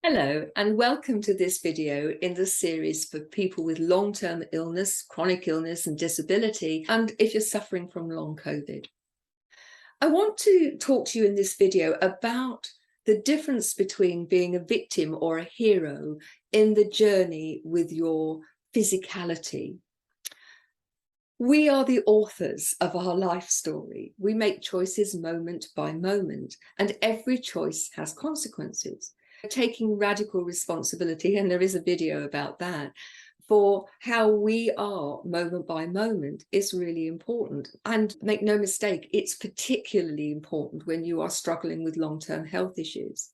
Hello and welcome to this video in the series for people with long-term illness, chronic illness and disability, and if you're suffering from long COVID. I want to talk to you in this video about the difference between being a victim or a hero in the journey with your physicality. We are the authors of our life story. We make choices moment by moment, and every choice has consequences. Taking radical responsibility, and there is a video about that, for how we are moment by moment is really important. And make no mistake, it's particularly important when you are struggling with long-term health issues.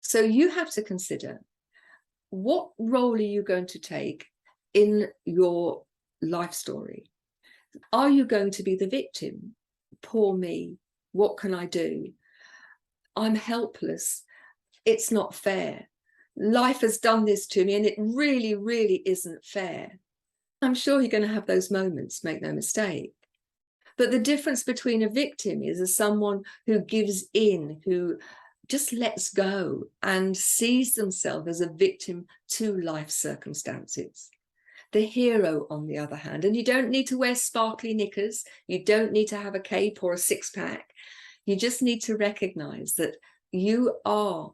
So you have to consider, what role are you going to take in your life story? Are you going to be the victim? Poor me, what can I do? I'm helpless. It's not fair. Life has done this to me and it really, really isn't fair. I'm sure you're going to have those moments, make no mistake. But the difference between a victim is someone who gives in, who just lets go and sees themselves as a victim to life circumstances. The hero, on the other hand, and you don't need to wear sparkly knickers, you don't need to have a cape or a six-pack, you just need to recognize that you are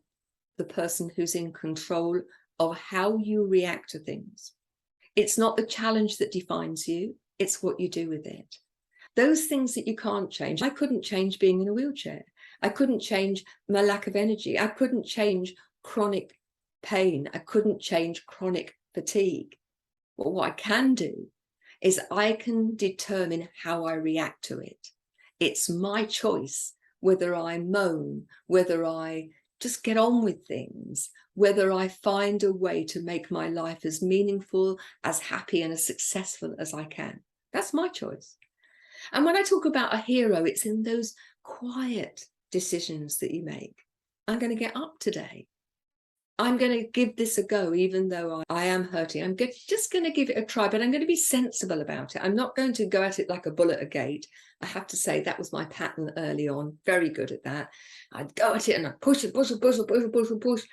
the person who's in control of how you react to things. It's not the challenge that defines you, it's what you do with it. Those things that you can't change. I couldn't change being in a wheelchair. I couldn't change my lack of energy. I couldn't change chronic pain. I couldn't change chronic fatigue. Well, what I can do is I can determine how I react to it. It's my choice whether I moan, whether I just get on with things, whether I find a way to make my life as meaningful, as happy and as successful as I can. That's my choice. And when I talk about a hero, it's in those quiet decisions that you make. I'm going to get up today. I'm going to give this a go, even though I am hurting. I'm just going to give it a try, but I'm going to be sensible about it. I'm not going to go at it like a bull at a gate. I have to say that was my pattern early on. Very good at that. I'd go at it and I'd push and push and push and push and push and push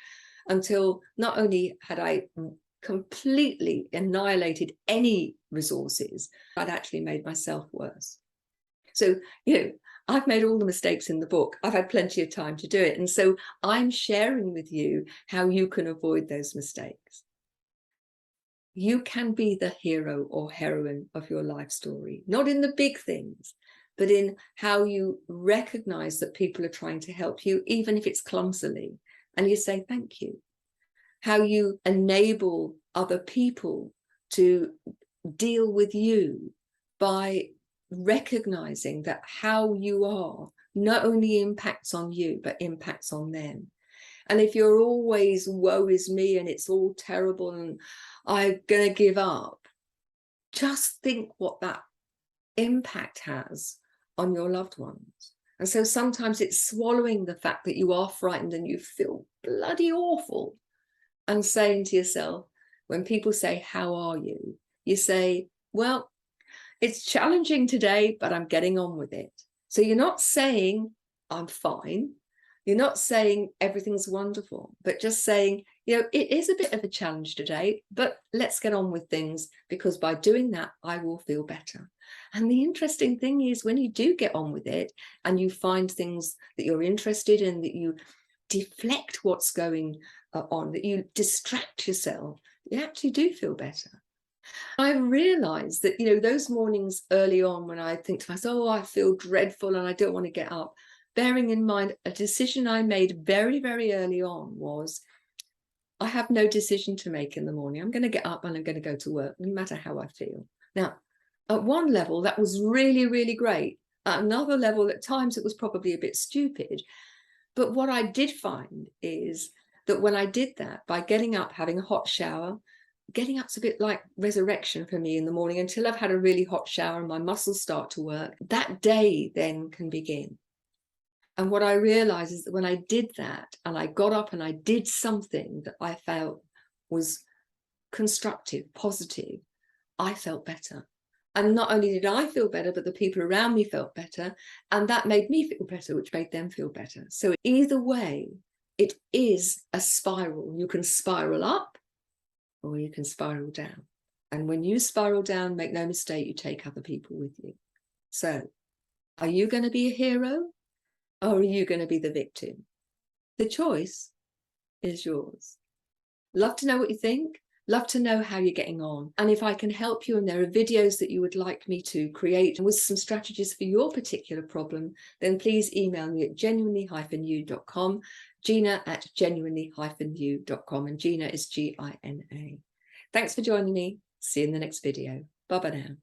until not only had I completely annihilated any resources, I'd actually made myself worse. So, I've made all the mistakes in the book. I've had plenty of time to do it. And so I'm sharing with you how you can avoid those mistakes. You can be the hero or heroine of your life story, not in the big things, but in how you recognize that people are trying to help you, even if it's clumsily, and you say thank you. How you enable other people to deal with you by recognizing that how you are not only impacts on you, but impacts on them. And if you're always woe is me and it's all terrible and I'm going to give up, just think what that impact has on your loved ones. And so sometimes it's swallowing the fact that you are frightened and you feel bloody awful and saying to yourself, when people say, how are you? You say, well, it's challenging today, but I'm getting on with it. So you're not saying I'm fine. You're not saying everything's wonderful, but just saying, it is a bit of a challenge today, but let's get on with things, because by doing that, I will feel better. And the interesting thing is when you do get on with it and you find things that you're interested in, that you deflect what's going on, that you distract yourself, you actually do feel better. I realized that, those mornings early on when I think to myself, oh, I feel dreadful and I don't want to get up, bearing in mind a decision I made very, very early on was, I have no decision to make in the morning. I'm going to get up and I'm going to go to work, no matter how I feel. Now, at one level, that was really, really great. At another level, at times, it was probably a bit stupid. But what I did find is that when I did that, by getting up, having a hot shower, getting up's a bit like resurrection for me in the morning until I've had a really hot shower and my muscles start to work. That day then can begin. And what I realized is that when I did that and I got up and I did something that I felt was constructive, positive, I felt better. And not only did I feel better, but the people around me felt better. And that made me feel better, which made them feel better. So either way, it is a spiral. You can spiral up or you can spiral down. And when you spiral down, make no mistake, you take other people with you. So are you going to be a hero or are you going to be the victim? The choice is yours. Love to know what you think. Love to know how you're getting on. And if I can help you and there are videos that you would like me to create with some strategies for your particular problem, then please email me at genuinely-you.com, Gina@genuinely-you.com, and Gina is Gina. Thanks for joining me. See you in the next video. Bye-bye now.